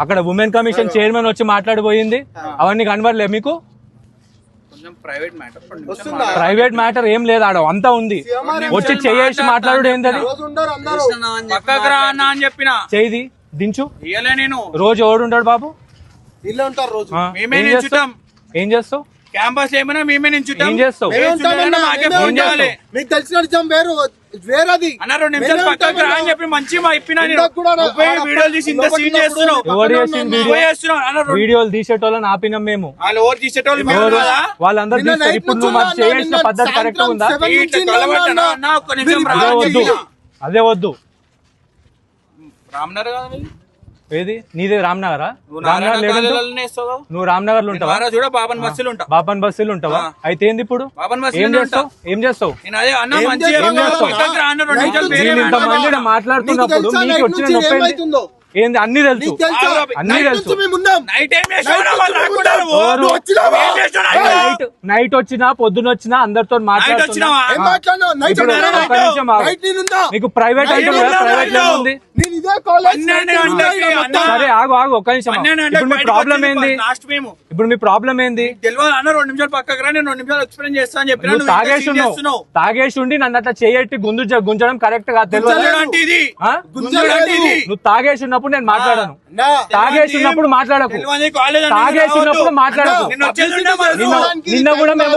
అక్కడ women commission chairman వచ్చి మాట్లాడిపోయింది, అవన్నీ కనబడలే మీకు? ప్రైవేట్ మ్యాటర్ ఏం లేదు, ఆడ అంతా ఉంది. వచ్చి చేసి మాట్లాడు ఏంది చేయి దించు. నేను రోజు ఎవడుంటాడు బాబు? ఏం చేస్తావు? క్యాంపస్ ఏమైనా మేమే నించుంటాం. ఏం చేస్తావు? మీకు తెలిసిన నిజం వేరు వేరది అన్న 2 నిమిషాలు పక్కకు రా అని చెప్పి మంచి మా ఇప్పినా వీడియోలు తీసి ఇంత సీన్ చేస్తున్నావు. వీడియోలు తీసేటోళ్ళని ఆపినాం మేము. వాళ్ళు ఓవర్ తీసేటోళ్ళు వాళ్ళందరూ తీస్తారు. ఇప్పుడు నువ్వు మాకు చేయాల్సిన పద్ధతి కరెక్ట్ ఉందా? అదే వద్దు. రామ్నగర్ కాదు ఏది నీదే? రామ్నగరా? రామ్నగర్ లేదు, నువ్వు రామ్నగర్ లో ఉంటావా? చూడ బాబన్ బస్సులు ఉంటా. బాబన్ బస్సులు ఉంటావా? అయితే ఏంది ఇప్పుడు? ఏం చేస్తావు? ఏం చేస్తావు? ఇంతమంది మాట్లాడుతున్నప్పుడు మీకు వచ్చిన నొప్పి ఏంది? అన్ని తెలుసు, అన్ని తెలుసు. నైట్ వచ్చినా పొద్దున వచ్చినా అందరితో మాట్లాడుతున్నా. నీకు ప్రైవేట్ అంటే ప్రైవేట్ ఉంది. సరే ఆగు ఆగు ఒక్క నిమిషం. ఇప్పుడు మీ ప్రాబ్లం ఏంది? ఇప్పుడు మీ ప్రాబ్లం ఏంది? తెలియదు అన్న 2 నిమిషాలు పక్కకు రా, నేను 2 నిమిషాలు ఎక్స్ప్లెయిన్ చేస్తా అని చెప్పి. తాగేసి ఉండి నన్ను అట్లా చేయట్టి గుంజడం కరెక్ట్ గా తెలియదు. నువ్వు తాగేసి ఉన్నప్పుడు నేను మాట్లాడాను. తాగేసి ఉన్నప్పుడు మాట్లాడకు. తాగేసి ఉన్నప్పుడు మాట్లాడకు. నిన్న కూడా మేము